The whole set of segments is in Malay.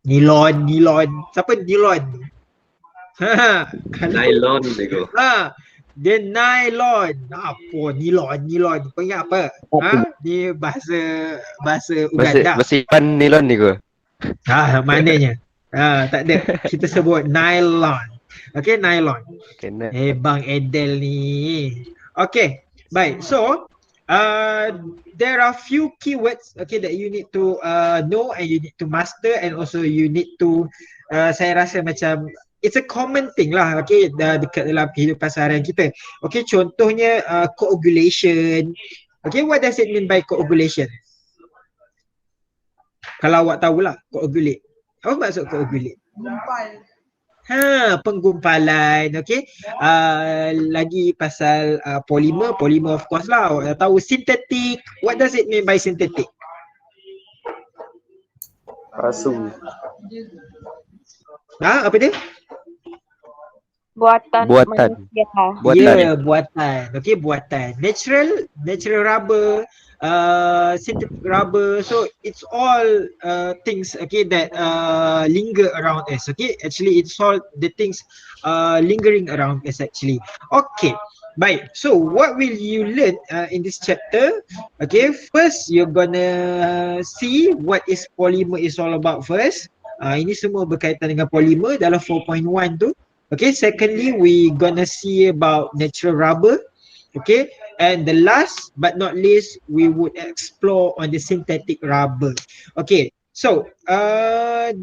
Nilon. Siapa nilon? Nylon dia. Dia nylon. Apa nilon? Kau ingat apa? Ni bahasa Uganda. Bahasa Iban nilon ni ke? Maknanya. Tak ada. Kita sebut nylon. Okay, nylon. Kena. Bang Edel ni. Okay, baik. So, there are few keywords that you need to know and you need to master, and also you need to saya rasa macam it's a common thing lah, dekat dalam kehidupan seharian kita. Okay, contohnya coagulation. Okay, what does it mean by coagulation? Kalau awak tahulah coagulate. Apa maksud coagulate? Penggumpalan. Okay. Lagi pasal polymer of course lah. Awak tahu synthetic. What does it mean by synthetic? Palsu. Apa dia? Buatan. Ya, buatan. Okay, buatan. Natural rubber, synthetic rubber. So it's all things that linger around us. Okay, actually it's all the things lingering around us actually. Okay, baik. So what will you learn in this chapter? Okay, first you're gonna see what is polymer is all about first. Ini semua berkaitan dengan polymer dalam 4.1 tu. Okay, secondly, we gonna see about natural rubber. Okay, and the last but not least, we would explore on the synthetic rubber. Okay, so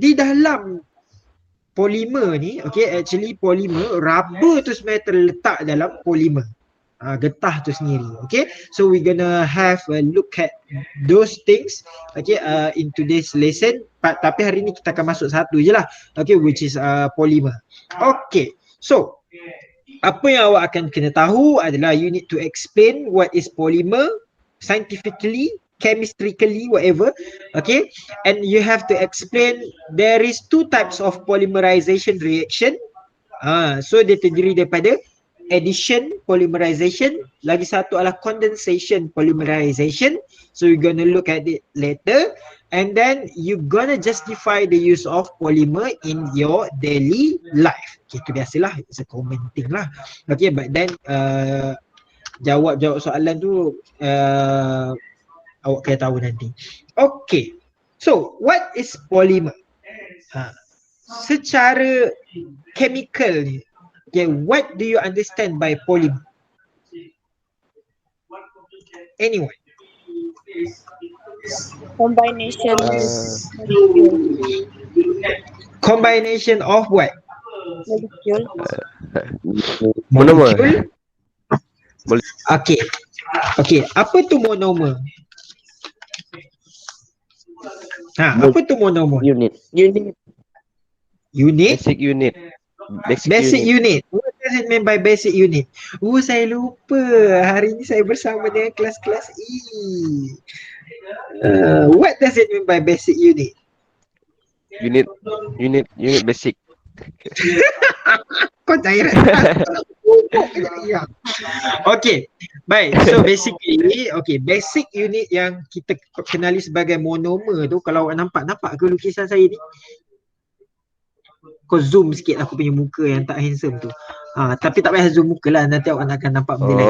di dalam polymer ni, actually polymer, rubber tu sebenarnya terletak dalam polymer. Getah tu sendiri. Okay, so we gonna have a look at those things in today's lesson. Tapi hari ni kita akan masuk satu je lah, which is polymer. Okay, so apa yang awak akan kena tahu adalah you need to explain what is polymer scientifically, chemically, whatever. Okay, and you have to explain there is two types of polymerization reaction. So dia terdiri daripada addition polymerization, lagi satu adalah condensation polymerization. So we're gonna look at it later, and then you gonna justify the use of polymer in your daily life. Okay, itu biasalah, it's a common thing lah. Okay, but then jawab soalan tu awak kena tahu nanti. Okay, so what is polymer? Secara chemical ni, okay, what do you understand by polymer? Anyone? Combination of what? Monomer. Okay. Apa tu monomer? Apa tu monomer? Unit. Basic unit. Basic unit. What does it mean by basic unit? Saya lupa. Hari ni saya bersama dengan kelas-kelas E. What does it mean by basic unit? Unit basic. Kau cairan. Okay, baik. So basically, basic unit yang kita kenali sebagai monomer tu, kalau awak nampak ke lukisan saya ni? Kau zoom sikit aku punya muka yang tak handsome tu. Tapi tak payah zoom muka lah, nanti awak akan nampak benda lain.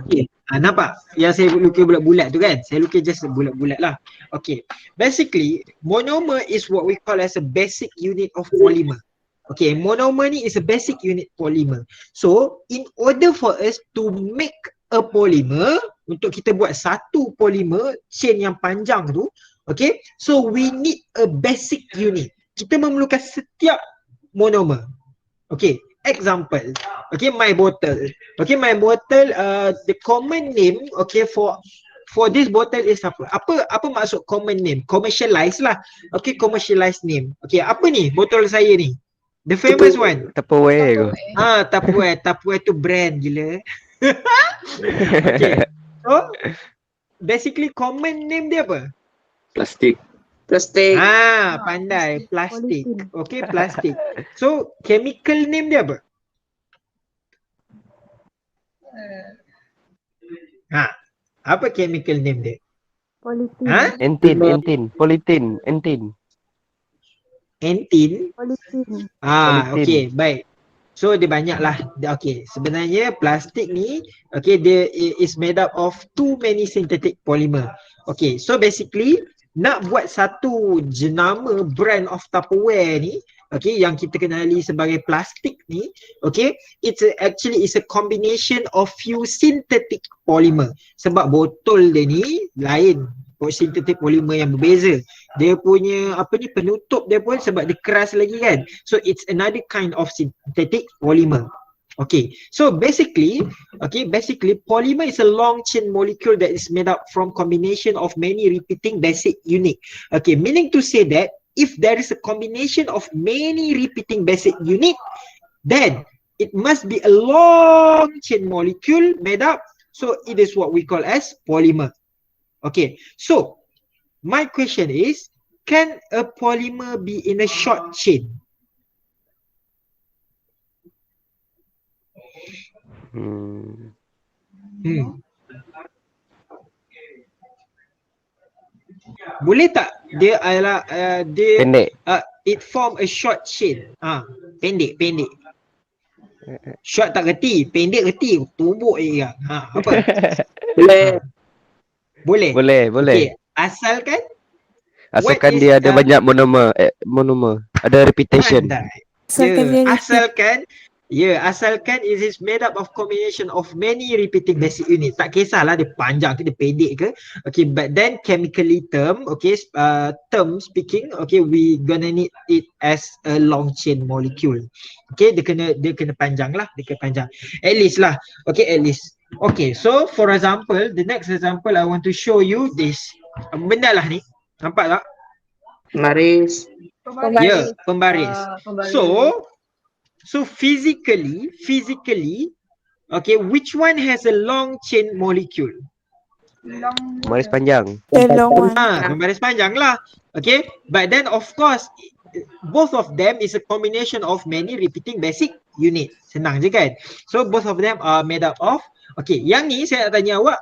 Okay. Nampak yang saya lukis bulat-bulat tu kan? Saya lukis just bulat-bulat lah. Okay, basically monomer is what we call as a basic unit of polymer. Okay, monomer ni is a basic unit polymer. So in order for us to make a polymer, untuk kita buat satu polymer chain yang panjang tu, okay, so we need a basic unit. Kita memerlukan setiap monomer. Okay, example. Okay, my bottle. Okay, my bottle, the common name, okay, for this bottle is apa? Apa maksud common name? Commercialized lah. Okay, commercialized name. Okay, apa ni botol saya ni? The famous one. Tupperware ke? Tupperware tu brand gila. Okay. So basically common name dia apa? Plastik. Pandai. Plastik. Okay, plastik. So chemical name dia apa? Apa chemical name dia? Politin. Entin. Polythene. Entin. Antin. Polythene. Okay, baik. So dia banyak lah. Okay, sebenarnya plastik ni, okay, dia is made up of too many synthetic polymer. Okay, so basically nak buat satu jenama brand of Tupperware ni, okay, yang kita kenali sebagai plastik ni, okay, actually is a combination of few synthetic polymer. Sebab botol dia ni lain, synthetic polymer yang berbeza. Dia punya penutup dia pun sebab dia keras lagi kan. So it's another kind of synthetic polymer. Okay, so basically polymer is a long chain molecule that is made up from combination of many repeating basic unit. Okay, meaning to say that if there is a combination of many repeating basic unit, then it must be a long chain molecule made up. So it is what we call as polymer. Okay, so my question is, can a polymer be in a short chain? Boleh tak dia adalah dia Pendek. It form a short chain. Pendek. Short tak reti, pendek reti, tumbuk je kan. Apa? Boleh. Okay. Asalkan dia ada banyak monomer. Ada repetition. Asalkan it is made up of combination of many repeating basic unit. Tak kisahlah dia panjang ke, dia pendek ke. Okay, but then chemically term speaking, okay, we gonna need it as a long chain molecule. Okay, dia kena panjang lah, At least lah. Okay, at least. Okay, so for example, the next example I want to show you this. Benda lah ni. Nampak tak? Pembaris. Ya, pembaris. So physically, okay, which one has a long chain molecule? Pembaris panjang. Pembaris panjang lah. Okay, but then of course both of them is a combination of many repeating basic unit. Senang je kan? So both of them are made up of, okay, yang ni saya nak tanya awak,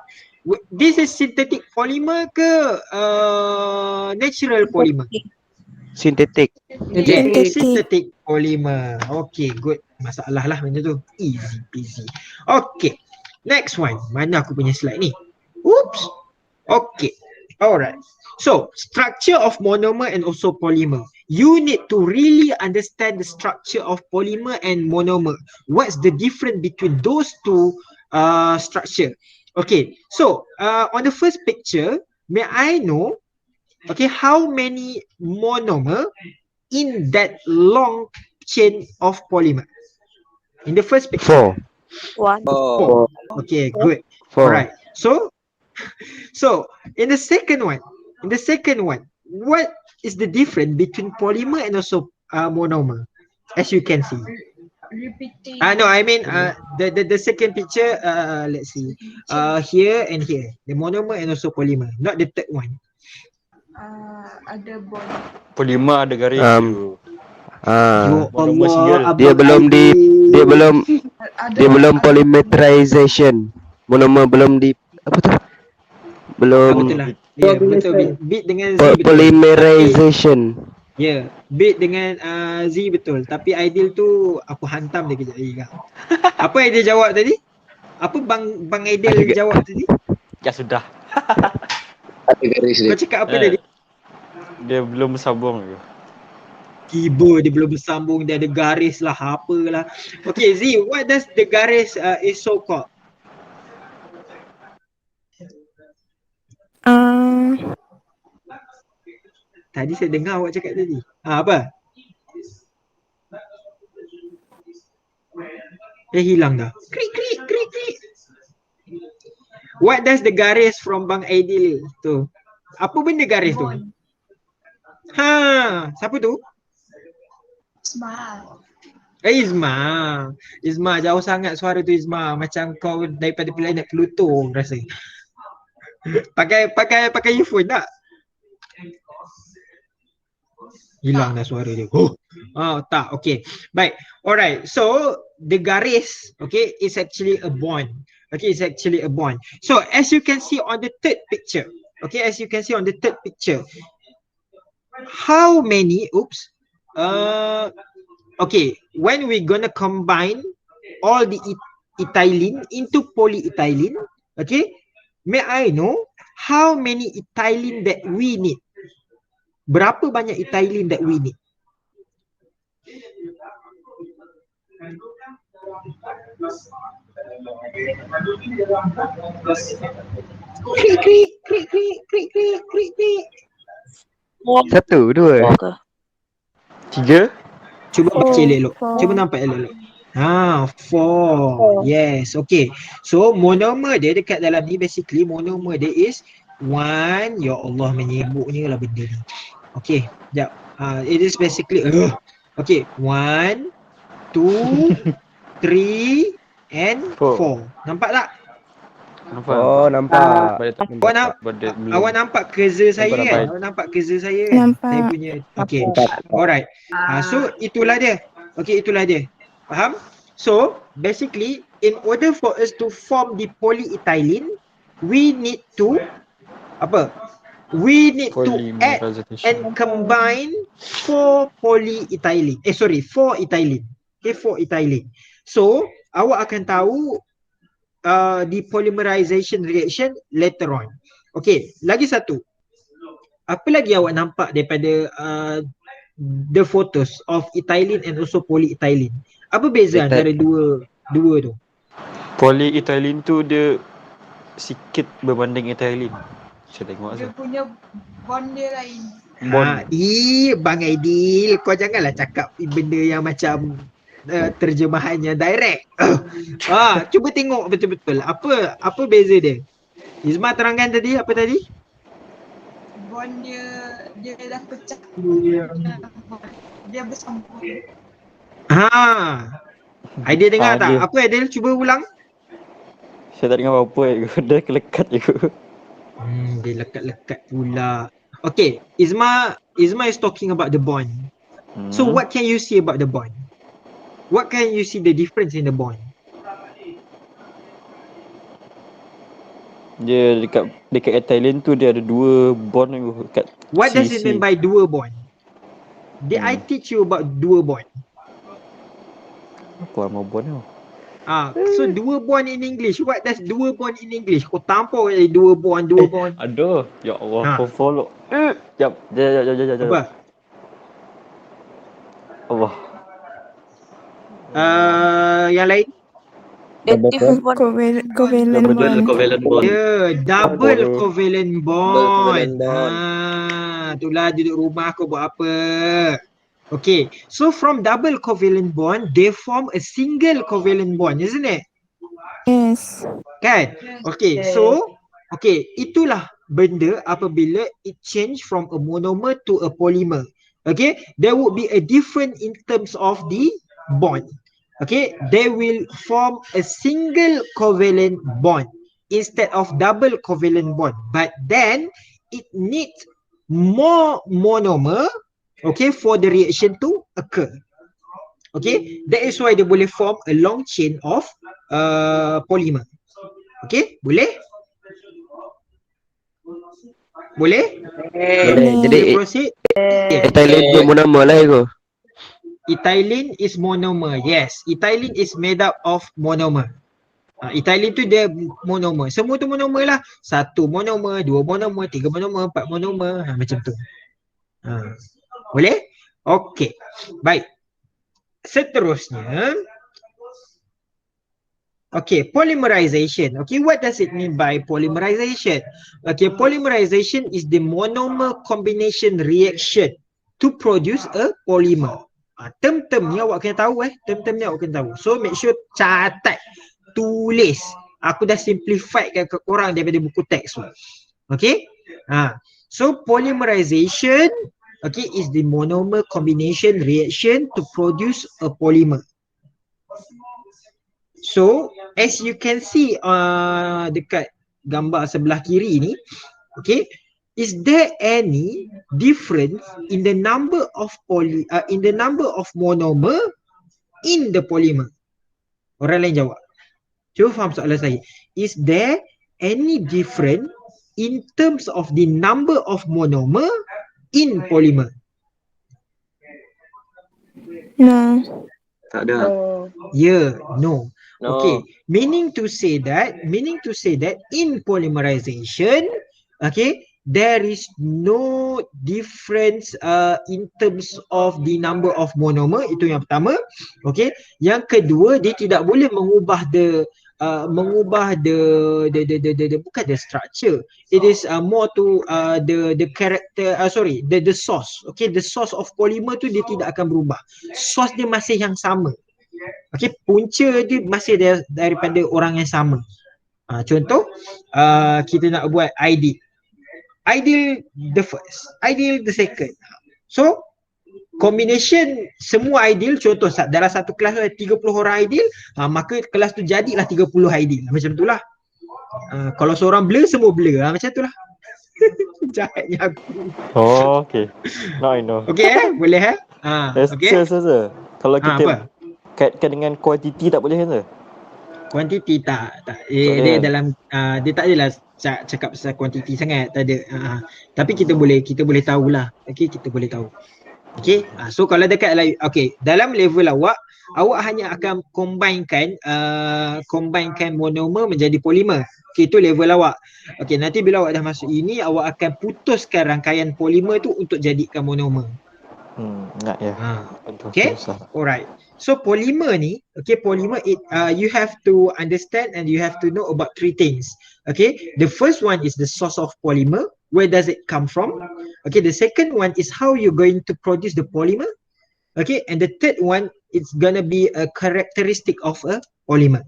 this is synthetic polymer ke natural polymer? Synthetic. Synthetic polymer. Okay, good. Masalah lah benda tu. Easy peasy. Okay, next one. Mana aku punya slide ni? Oops. Okay, alright. So, structure of monomer and also polymer. You need to really understand the structure of polymer and monomer. What's the difference between those two structure? Okay, so on the first picture, may I know, okay, how many monomer in that long chain of polymer? In the first picture. 1. 4. Okay, good. 4. Alright. So in the second one, what is the difference between polymer and also monomer? As you can see. Repeating. No, I mean the second picture. Let's see. Here and here, the monomer and also polymer, not the third one. Ada bond. Polymer ada garis tu. Monomer single. Dia belum polymerization. Monomer belum betul lah. Ya, betul. Bit dengan Z betul. Polymerization. Ya, bit dengan Z betul. Tapi ideal tu aku hantam dia kejap lagi kan. Apa yang dia jawab tadi? Apa bang Ideal jawab tadi? Ya sudah. Ada garis dia. Kau cakap apa tadi? Dia belum bersambung ke? Tiba dia belum bersambung, dia ada garis lah, apalah. Okay Z, what does the garis is so called? Tadi saya dengar awak cakap tadi. Apa? Hilang dah. Krik. What does the garis from Bang Aidil tu? Apa benda garis tu? Siapa tu? Izma, jauh sangat suara tu Izma. Macam kau daripada planet Pluto rasa. Pakai earphone tak? Hilang dah suara dia. Tak. Okay. Baik. Alright. So the garis, okay, is actually a bond. Okay, it's actually a bond. So as you can see on the third picture, how many okay, when we gonna combine all the ethylene into polyethylene, okay, may I know how many ethylene that we need? Berapa banyak ethylene that we need? Krik krik krik krik krik krik krik krik. 1, 2. 3. Cuba baca elok. Four. Cuba nampak elok. 4. Yes, okay. So monomer dia dekat dalam ni basically monomer dia is 1. Ya Allah, menyibuknya lah benda ni. Okay, sekejap. It is basically okay, 1, 2, 3 and 4. Nampak tak? Nampak? Oh, nampak. Awak nampak kerja saya Nampak, kan? nampak. Awak nampak kerja saya kan? Nampak. Saya punya. Okay. Alright. So itulah dia. Okay, itulah dia. Faham? So basically in order for us to form the polyethylene, we need to apa? We need to add and combine 4 polyethylene. 4 ethylene. Okay, 4 ethylene. So awak akan tahu the polymerization reaction later on. Okay, lagi satu. Apa lagi awak nampak daripada the photos of ethylene and also polyethylene? Apa beza antara dua tu? Polyethylene tu dia sikit berbanding ethylene. Saya tengok Dia saya. punya bond dia lain. Bang Aidil, kau janganlah cakap benda yang macam terjemahannya direct. Cuba tengok betul-betul. Apa beza dia? Izma terangkan tadi, apa tadi? Bond dia dah pecah. Dia bersambung. Aidil dengar tak? Dia. Apa Aidil? Cuba ulang. Saya tak dengar apa-apa. Dia kelekat je. Dia lekat-lekat pula. Okay, Izma is talking about the bond. So what can you see about the bond? What can you see the difference in the bond? Dia dekat ethylene tu dia ada 2 bond dekat What does it sisi. mean by dual bond? Did I teach you about dual bond? Apa nama bond tu? So dual bond in English. What does dual bond in English? Kau tampau dual bond. Aduh, ya Allah, kau follow. Jap. Apa? Allah. Yang lain? Covalent Double bond. covalent bond. Double covalent bond. covalent bond. Itulah duduk rumah kau buat apa? Okay, so from double covalent bond, they form a single covalent bond, isn't it? Yes. Kan? Okay, so itulah benda apabila it change from a monomer to a polymer. Okay, there would be a different in terms of the bond. Okay, they will form a single covalent bond instead of double covalent bond. But then it needs more monomer, okay, for the reaction to occur. Okay, that is why they boleh form a long chain of polymer. Okay, boleh? Boleh? Jadi Kita proceed. ethylene tu monomer lah itu. Ethylene is monomer. Yes, ethylene is made up of monomer. Ethylene tu dia monomer. Semua tu monomer lah. 1 monomer, 2 monomer, 3 monomer, 4 monomer, macam tu. Boleh? Okey. Baik. Seterusnya. Okay, polymerization. Okay, what does it mean by polymerization? Okay, polymerization is the monomer combination reaction to produce a polymer. Term-term ni awak kena tahu term-term ni awak kena tahu. So make sure catat, tulis. Aku dah simplify ke korang daripada buku teks tu. Okay? So polymerization, okay, is the monomer combination reaction to produce a polymer. So as you can see dekat gambar sebelah kiri ni, okay, is there any difference in the number of monomer in the polymer? Orang lain jawab. Cuba faham soalan saya. Is there any difference in terms of the number of monomer in polymer? No. Tak ada. Yeah, no. No. Okay, meaning to say that in polymerization, okay, there is no difference in terms of the number of monomer. Itu yang pertama. Okay, yang kedua, dia tidak boleh mengubah the bukan the structure. It is more to the character, the source. Okay, the source of polymer tu dia tidak akan berubah. Source dia masih yang sama. Okay, punca dia masih daripada orang yang sama. Contoh, kita nak buat ideal the first, ideal the second. So combination semua ideal, contoh dalam satu kelas ada 30 orang ideal, maka kelas tu jadilah 30 ideal. Macam tu lah. Kalau seorang blur, semua blur. Macam tu lah. Jahatnya aku. Oh, okay. Now I know. Okay, boleh okay. Sir. Kalau kita Apa? kaitkan dengan kuantiti tak boleh kan sir? Kuantiti tak. Dia dalam dia tak adalah cakap pasal kuantiti sangat, tak ada. Tapi kita boleh tahulah. Okey, kita boleh tahu. Okey. So kalau dekat dalam level awak hanya akan combinekan monomer menjadi polimer. Okey, itu level awak. Okey, nanti bila awak dah masuk ini, awak akan putuskan rangkaian polimer tu untuk jadikan monomer. Ingat ya. Okay, alright. So polymer ni, polymer you have to understand and you have to know about three things. Okay, the first one is the source of polymer. Where does it come from? Okay, the second one is how you're going to produce the polymer. Okay, and the third one, it's gonna be a characteristic of a polymer.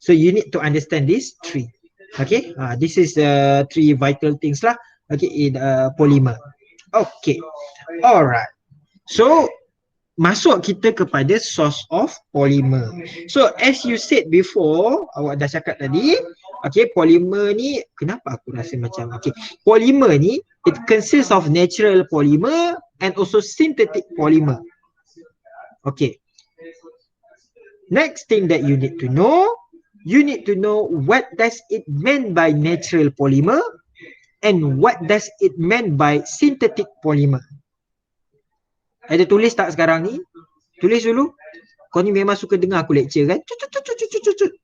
So you need to understand these three. Okay, this is three vital things lah. Okay, in polymer. Okay, alright. So masuk kita kepada source of polymer. So as you said before, awak dah cakap tadi, okay, polymer ni, kenapa aku rasa macam, okay, polymer ni, it consists of natural polymer and also synthetic polymer. Okay. Next thing that you need to know what does it mean by natural polymer and what does it mean by synthetic polymer. Ada tulis tak sekarang ni? Tulis dulu. Kau ni memang suka dengar aku lecture kan?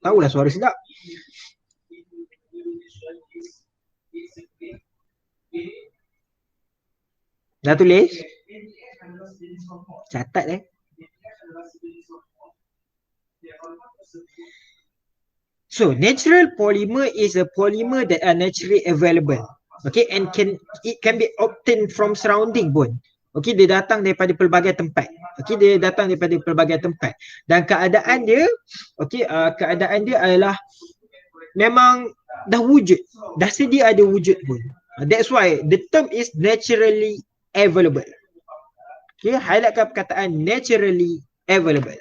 Tahulah suara sedap. Dah tulis? Catat So natural polymer is a polymer that are naturally available. Okay, and it can be obtained from surrounding pun. Okay, dia datang daripada pelbagai tempat. Okay, dia datang daripada pelbagai tempat. Dan keadaan dia adalah memang dah wujud. Dah sedia ada wujud pun. That's why the term is naturally available. Okay, highlightkan perkataan naturally available.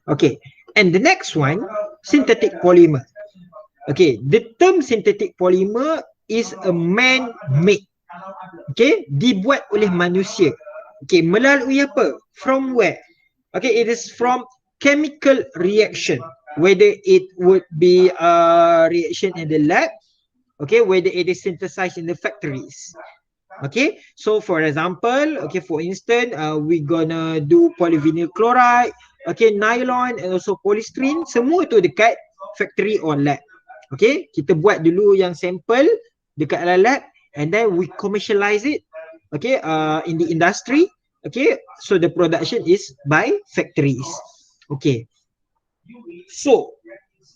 Okay, and the next one, synthetic polymer. Okay, the term synthetic polymer is a man-made. Okay, dibuat oleh manusia. Okay, melalui apa? From where? Okay, it is from chemical reaction. Whether it would be a reaction in the lab, okay, whether it is synthesized in the factories. Okay, so for example, okay, for instance, we gonna do polyvinyl chloride, okay, nylon and also polystyrene. Semua itu dekat factory or lab. Okay, kita buat dulu yang sampel dekat lab and then we commercialize it, okay, in the industry. Okay, so the production is by factories. Okay, so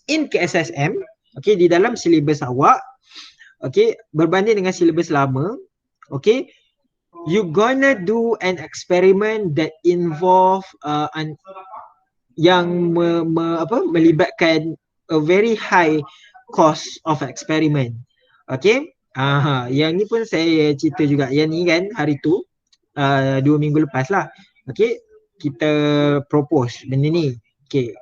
in KSSM, okay, di dalam silibus awak, okay, berbanding dengan silibus lama, okay, you gonna do an experiment that involve yang melibatkan a very high cost of experiment. Okay, yang ni pun saya cerita juga. Yang ni kan hari tu 2 minggu lepas lah. Okay, kita propose benda ni. Okay,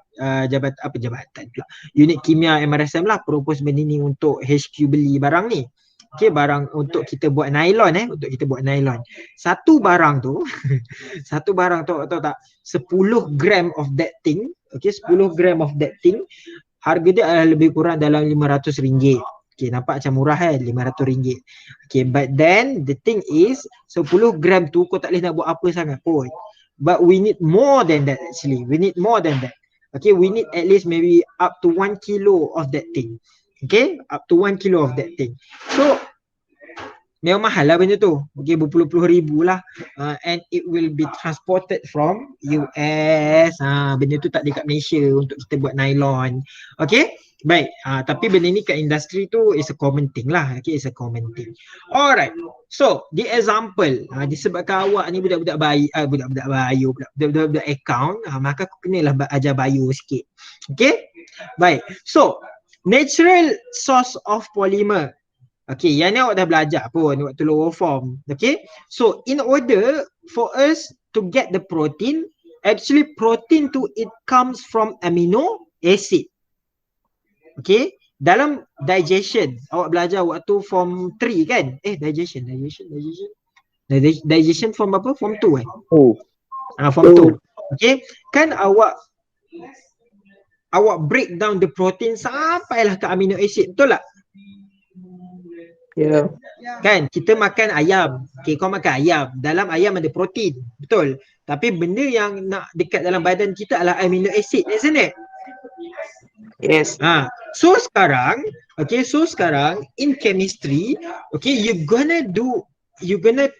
jabatan pula, unit kimia MRSM lah propose benda ni untuk HQ beli barang ni. Okay, barang untuk kita buat nylon untuk kita buat nylon. Satu barang tu tahu tak, 10 gram of that thing. Okay, 10 gram of that thing harga dia adalah lebih kurang dalam RM500. Okay, nampak macam murah kan, RM500. Okay, but then the thing is 10 gram tu kau tak boleh nak buat apa sangat pun. But we need more than that actually. We need more than that. Okay, we need at least maybe up to 1 kilo of that thing. Okay, up to 1 kilo of that thing. So memang mahal lah benda tu. Okay, berpuluh-puluh ribu lah. And it will be transported from US. Benda tu tak dekat Malaysia untuk kita buat nylon. Okay, baik. Tapi benda ni kat industri tu is a common thing lah. Okay, it's a common thing. Alright. So, the example. Disebabkan awak ni budak-budak account. Maka aku kenalah ajar bio sikit. Okay, baik. So, natural source of polymer. Okay, yang ni awak dah belajar pun waktu lower form. Okay, so in order for us to get the protein, actually protein tu it comes from amino acid. Okay, dalam digestion, awak belajar waktu form 3 kan? Digestion form apa? Form 2 form 2. Okay, kan awak break down the protein sampailah ke amino acid, betul tak? Ya. Kan kita makan ayam. Okay, kau makan ayam. Dalam ayam ada protein. Betul. Tapi benda yang nak dekat dalam badan kita adalah amino acid, isn't it? Yes. So sekarang in chemistry, okay, you're gonna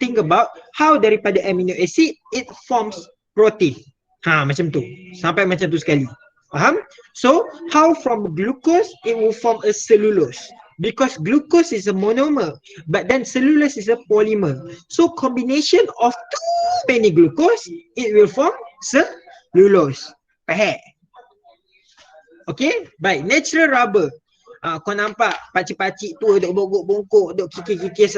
think about how daripada amino acid it forms protein. Macam tu. Sampai macam tu sekali. Faham? So how from glucose it will form a cellulose. Because glucose is a monomer, but then cellulose is a polymer. So combination of too many glucose, it will form cellulose. Faham? Okay, baik. Natural rubber. Kau nampak pakcik-pakcik tu duk bongkok-bongkok, duk kikis-kikis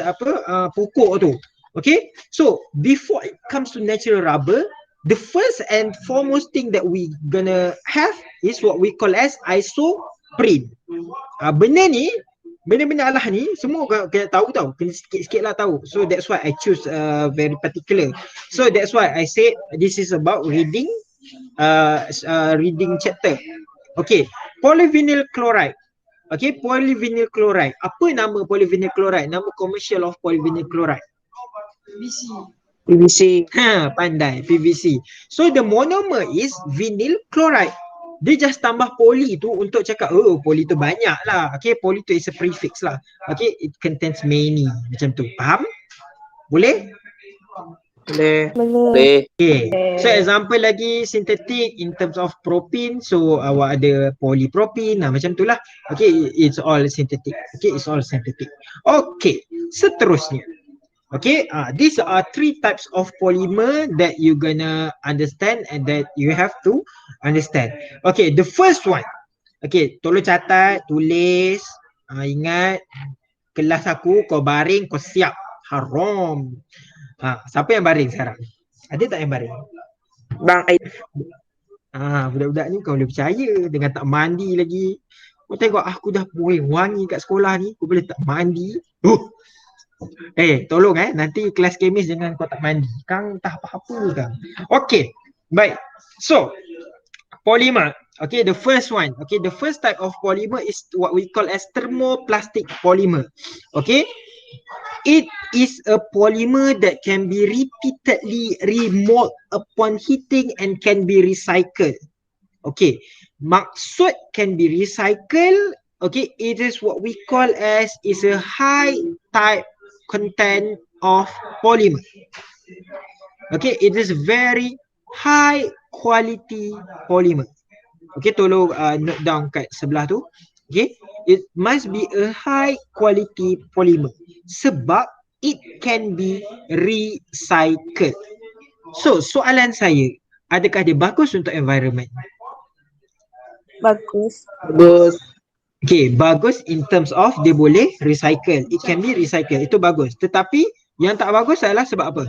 pokok tu. Okay, so before it comes to natural rubber, the first and foremost thing that we gonna have is what we call as isoprene. Benda-benda Allah ni semua kena tahu tau, kena sikit-sikit lah tahu. So that's why I choose very particular. So that's why I said this is about reading chapter. Okay, polyvinyl chloride. Okay, polyvinyl chloride. Apa nama polyvinyl chloride? Nama commercial of polyvinyl chloride? PVC. Pandai, PVC. So the monomer is vinyl chloride. Dia just tambah poly tu untuk cakap, oh poly tu banyak lah. Okay, poly tu is a prefix lah. Okay, it contains many. Macam tu, faham? Boleh? Boleh. Okay, so example lagi synthetic in terms of propene. So awak ada polypropene, macam tu lah. Okay, it's all synthetic. Okay, it's all synthetic. Okay, seterusnya. Okay, these are 3 types of polymer that you gonna understand and that you have to understand. Okay, the first one. Okay, tolong catat, tulis. Ingat, kelas aku kau baring, kau siap. Haram. Siapa yang baring sekarang? Ada tak yang baring? Bang Budak-budak ni kau boleh percaya dengan tak mandi lagi. Kau tengok aku dah wangi kat sekolah ni, kau boleh tak mandi. Tolong nanti kelas kemis jangan kau tak mandi. Kang tak apa-apa kang. Okay, baik. So, polymer. Okay, the first one. Okay, the first type of polymer is what we call as thermoplastic polymer. Okay, it is a polymer that can be repeatedly remolded upon heating and can be recycled. Okay, maksud can be recycled. Okay, it is what we call as is a high type content of polymer. Okay, it is very high quality polymer. Okay, tolong note down kat sebelah tu. Okay, it must be a high quality polymer sebab it can be recycled. So, soalan saya, adakah dia bagus untuk environment? Bagus. Okay, bagus in terms of dia boleh recycle. It can be recycled. Itu bagus. Tetapi yang tak bagus adalah sebab apa?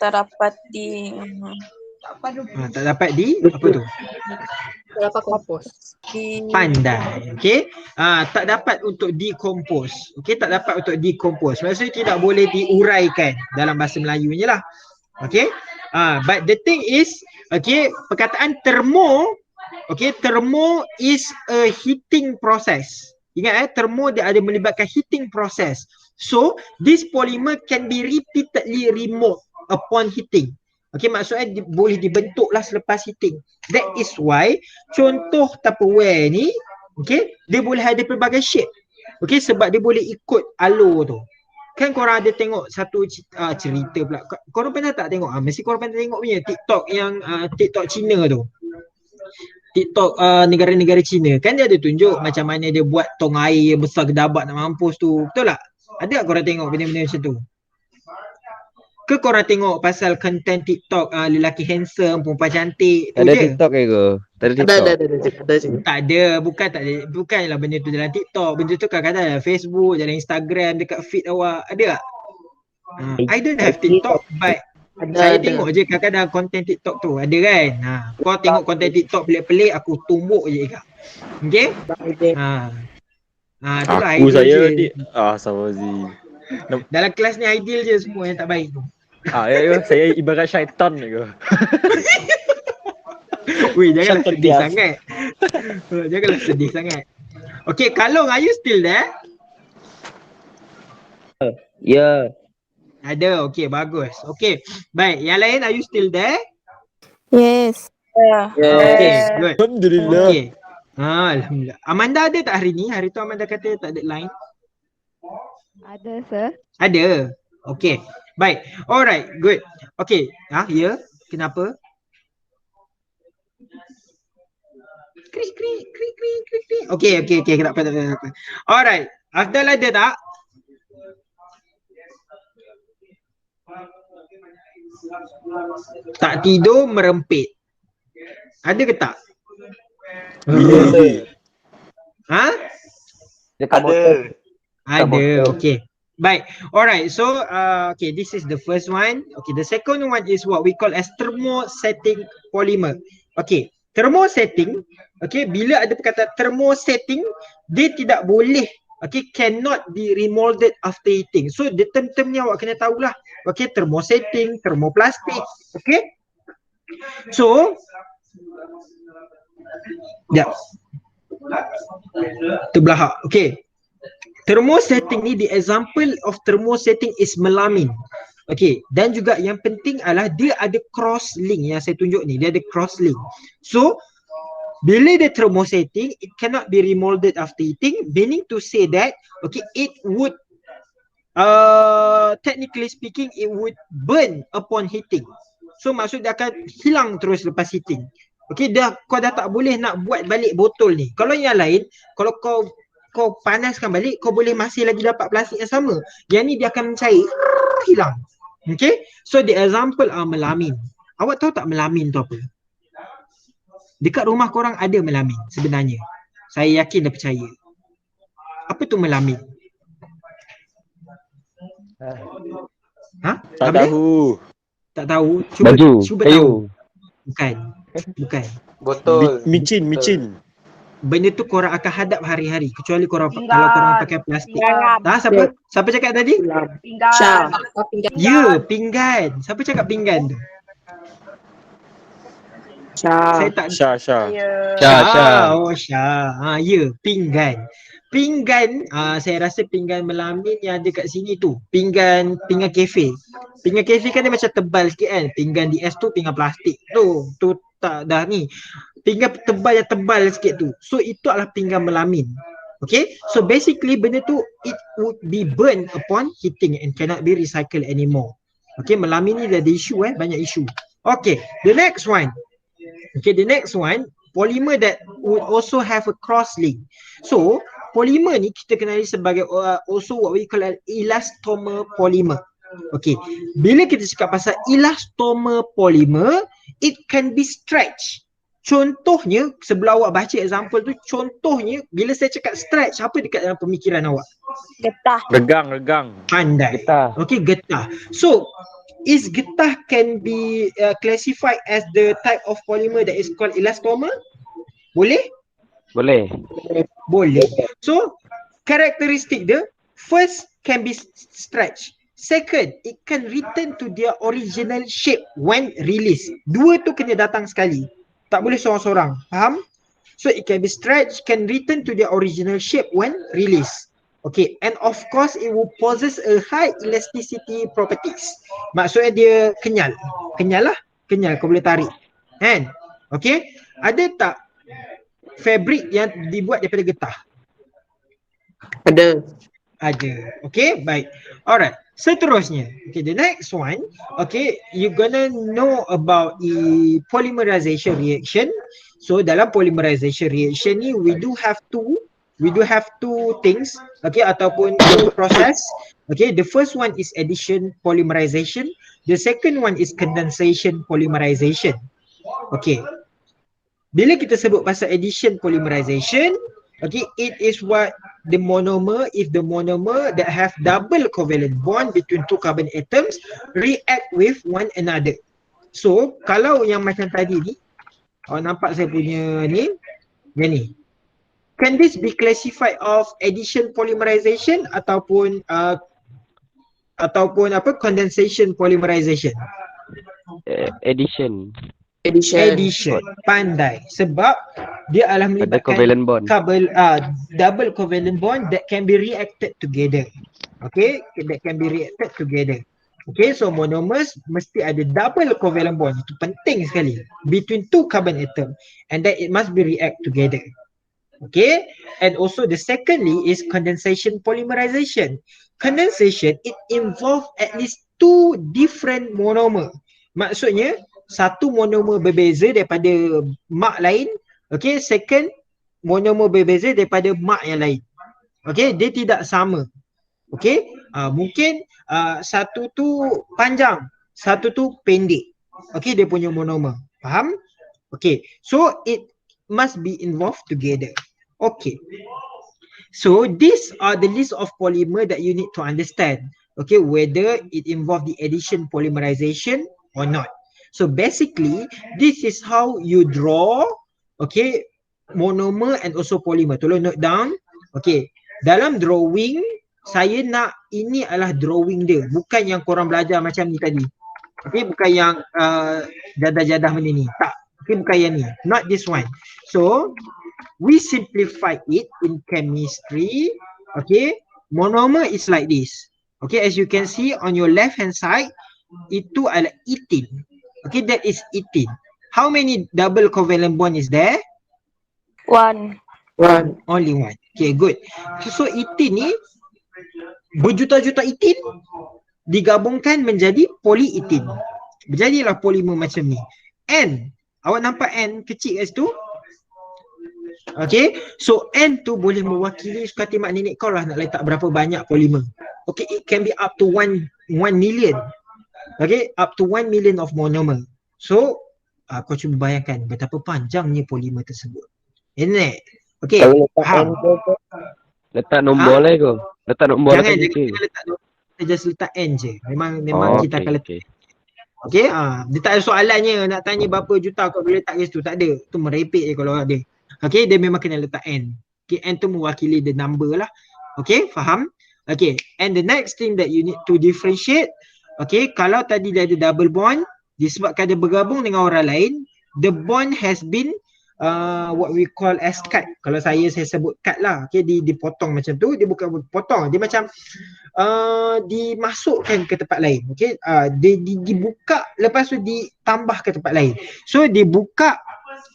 Tak dapat di tak dapat di apa tu? Tak dapat kompos. Pandai. Okay. Tak dapat untuk decompose. Okay, tak dapat untuk decompose. Maksudnya tidak boleh diuraikan dalam bahasa Melayunya lah. Okay. But the thing is, okay, perkataan termo Okay, thermo is a heating process. Ingat thermo dia ada melibatkan heating process. So, this polymer can be repeatedly removed upon heating. Okay, maksudnya boleh dibentuk lah selepas heating. That is why contoh Tupperware ni, okay, dia boleh ada pelbagai shape. Okay, sebab dia boleh ikut alur tu. Kan korang ada tengok satu cerita pula. Korang pernah tak tengok? Mesti korang pernah tengok punya TikTok yang TikTok Cina tu. TikTok negara-negara Cina. Kan dia ada tunjuk macam mana dia buat tong air yang besar gedabak nak mampus tu. Betul tak? Ada tak korang tengok benda-benda macam tu? Ke korang tengok pasal konten TikTok lelaki handsome, perempuan cantik tu Ada je? TikTok ke go? Tak ada TikTok. Ada. Tak ada, bukanlah benda tu dalam TikTok. Benda tu kadang-kadang dalam Facebook, dalam Instagram, dekat feed awak. Ada tak? I don't have TikTok, but saya tengok je kadang-kadang konten TikTok tu. Ada kan? Kau tengok konten TikTok pelik-pelik, aku tumbuk je kak. Okay? Itulah Aku ideal saya je. Sawazi. Dalam kelas ni ideal je semua yang tak baik tu. Saya ibarat syaitan ke. Weh, janganlah Syaitan sedih bias. sangat. Janganlah sedih sangat. Okay, Kalong, are you still there? Ya. Ada, okay, bagus. Okay, baik. Yang lain, are you still there? Yes. Okay, good. Alhamdulillah. Okay. Alhamdulillah. Amanda ada tak hari ni? Hari tu Amanda kata tak ada line. Ada, sir. Ada. Okay. Baik. Alright, good. Okay. Ya? Kenapa? Krik. Okay. Tak apa. Alright. Afdal ada tak? Tak tidur, merempit. Ada ke tak? Dekat motor. Ada. Okay. Baik. Alright. So, okay, this is the first one. Okay, the second one is what we call as thermosetting polymer. Okay, thermosetting. Okay, bila ada perkataan thermosetting, dia tidak boleh, okay, cannot be remolded after heating. So, the term-term ni awak kena tahulah. Okay, thermosetting, thermoplastic. Okay. So, terbelahak. Okay. Thermosetting ni, the example of thermosetting is melamine. Okay, dan juga yang penting adalah dia ada cross link yang saya tunjuk ni, dia ada cross link. So, bila dia thermosetting, it cannot be remolded after heating, meaning to say that, okay, it would, technically speaking, it would burn upon heating. So, maksud dia akan hilang terus lepas heating. Okay, kau dah tak boleh nak buat balik botol ni. Kalau yang lain, kalau kau panaskan balik, kau boleh masih lagi dapat plastik yang sama. Yang ni dia akan mencair, hilang. Okay, so the example melamin. Awak tahu tak melamin tu apa? Dekat rumah korang ada melamin sebenarnya. Saya yakin dah percaya. Apa tu melamin? Tak tahu. Tak tahu? Baju, Cuba kayu. tahu. Bukan. Botol. Micin. Benda tu korang akan hadap hari-hari kecuali korang kalau korang pakai plastik. Siapa cakap tadi? Pinggan. Ya, pinggan. Siapa cakap pinggan tu? Saya tak Syah. Syah. Oh, Syah. Ya, pinggan. Pinggan, saya rasa pinggan melamin yang ada kat sini tu. Pinggan kafe. Pinggan kafe kan dia macam tebal sikit kan. Pinggan di es tu pinggan plastik tu. Tu tak dah ni. Pinggan tebal sikit tu. So itu adalah pinggan melamin. Okay, so basically benda tu it would be burned upon heating and cannot be recycled anymore. Okay, melamin ni dah ada isu banyak isu. Okay, the next one. Polymer that would also have a cross link. So, polymer ni kita kenali sebagai also what we call an elastomer polymer. Okay, bila kita cakap pasal elastomer polymer, it can be stretched. Contohnya, sebelah awak baca example tu, contohnya bila saya cakap stretch, apa dekat dalam pemikiran awak? Getah. Regang. Pandai. Getah. Okay, getah. So, is getah can be classified as the type of polymer that is called elastomer? Boleh? Boleh. So, karakteristik dia, first can be stretched. Second, it can return to their original shape when released. Dua tu kena datang sekali. Tak boleh seorang-seorang. Faham? So it can be stretched, can return to their original shape when released. Okay, and of course it will possess a high elasticity properties. Maksudnya dia kenyal. Kenyal lah. Kenyal, kau boleh tarik. Kan? Okay, ada tak fabric yang dibuat daripada getah? Ada. Ada. Okay, baik. Alright, seterusnya. Okay, the next one. Okay, you gonna know about the polymerization reaction. So dalam polymerization reaction ni we do have two things, okay, ataupun two process. Okay, the first one is addition polymerization, the second one is condensation polymerization. Okay, bila kita sebut pasal addition polymerization, okay, it is what the monomer, if the monomer that have double covalent bond between two carbon atoms react with one another. So kalau yang macam tadi ni, awak nampak saya punya ni, yang ni. Can this be classified of addition polymerization ataupun condensation polymerization? Addition. Addition. Pandai. Sebab dia adalah Ada melibatkan covalent bond. double covalent bond that can be reacted together. Okay, that can be reacted together. Okay, so monomers mesti ada double covalent bond. Itu penting sekali. Between two carbon atom. And that it must be react together. Okay, and also the secondly is condensation polymerization. Condensation, it involve at least two different monomer. Maksudnya, satu monomer berbeza daripada mark lain. Okay, second monomer berbeza daripada mark yang lain. Okay, dia tidak sama. Okay, mungkin satu tu panjang, satu tu pendek. Okay, dia punya monomer. Faham? Okay, so it must be involved together. Okay, so these are the list of polymer that you need to understand. Okay, whether it involve the addition polymerization or not. So basically, this is how you draw, okay, monomer and also polymer. Tolong note down. Okay, dalam drawing, saya nak ini adalah drawing dia, bukan yang korang belajar macam ni tadi. Okay, bukan yang jadah-jadah macam ni. Tak, okay, bukan yang ni. Not this one. So, we simplify it in chemistry. Okay, monomer is like this. Okay, as you can see on your left hand side, itu adalah ethene. Okay, that is ethene. How many double covalent bond is there? One. Only one. Okay, good. So ethene ni berjuta-juta ethene digabungkan menjadi polyethene. Berjadilah polimer macam ni. N, awak nampak N kecil kat situ? Okay, so N tu boleh mewakili sekati mak nenek kau lah nak letak berapa banyak polimer. Okay, it can be up to 1 million. Okay, up to 1 million of monomer. So, kau cuba bayangkan betapa panjangnya polimer tersebut. Isn't it? Okay, faham? Letak nombor lah kau. Letak nombor Jangan lah kita letak nombor, kita just letak N je. Memang kita akan letak. Okay. Okay, dia tak ada soalannya nak tanya berapa juta kau boleh letak kat situ. Tak ada. Tu merepek je kalau ada. Okay, dia memang kena letak N. Okay, N tu mewakili the number lah. Okay, faham? Okay, and the next thing that you need to differentiate, okay, kalau tadi dia ada double bond, disebabkan dia bergabung dengan orang lain, the bond has been what we call as cut. Kalau saya sebut cut lah. Okay, dipotong macam tu. Dia bukan potong, dia macam dimasukkan ke tempat lain. Okay, dibuka, lepas tu ditambah ke tempat lain. So dibuka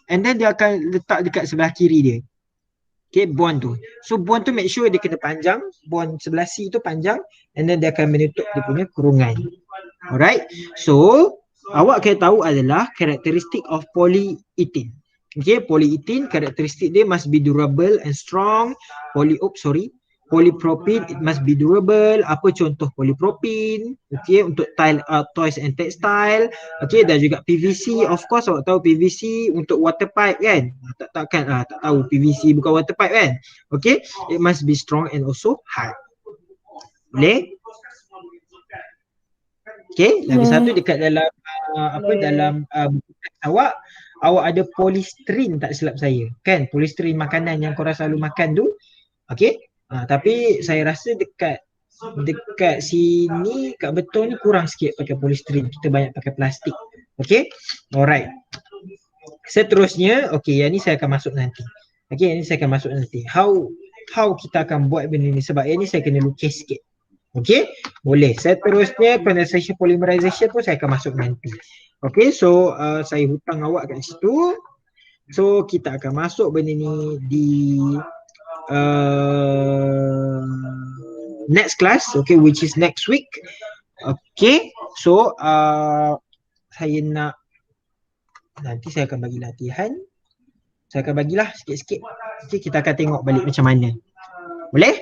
and then dia akan letak dekat sebelah kiri dia. Okay, bond tu. So bond tu make sure dia kena panjang. Bond sebelah C tu panjang. And then dia akan menutup dia punya kurungan. Alright. So awak kena tahu adalah karakteristik of polyethene. Okay, polyethene karakteristik dia must be durable and strong. Polypropylene, it must be durable. Apa contoh polypropylene? Okay, untuk tile, toys and textile. Okay, dan juga PVC. Of course, awak tahu PVC untuk water pipe kan? Tak tahu PVC bukan water pipe kan? Okay, it must be strong and also hard. Boleh? Okay, lagi satu dekat dalam dalam awak ada polystyrene tak silap saya. Kan? Polystyrene makanan yang korang selalu makan tu. Okay. Tapi saya rasa dekat sini kat betul ni kurang sikit pakai polystyrene. Kita banyak pakai plastik. Okay. Alright. Seterusnya, okey, yang ni saya akan masuk nanti. Okey, yang ni saya akan masuk nanti. How kita akan buat benda ni, sebab yang ni saya kena lukis sikit. Okey, boleh. Seterusnya condensation polymerization tu saya akan masuk nanti. Okey, so saya hutang awak kat situ. So kita akan masuk benda ni di next class, okay, which is next week. Okay, so saya nak, nanti saya akan bagi latihan. Saya akan bagilah sikit-sikit. Okay, kita akan tengok balik macam mana. Boleh?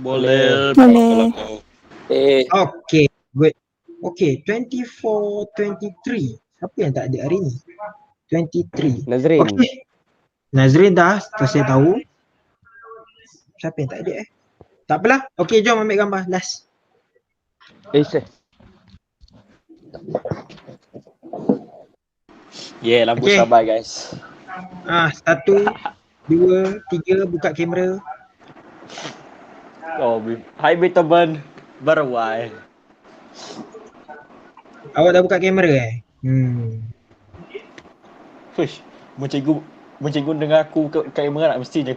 Boleh. Boleh. Okay, good. Okay, 24, 23. Siapa yang tak ada hari ni? 23. Nazrin. Okay. Nazrin dah, saya tahu. Siapa yang tak ada Tak apalah. Okay, jom ambil gambar. Last. Lampu Okay. sabar guys. 1, 2, 3, buka kamera. Oh, hai teman. Berwai. Awak dah buka kamera Fush, Cikgu dengar aku kat kamera nak mesti je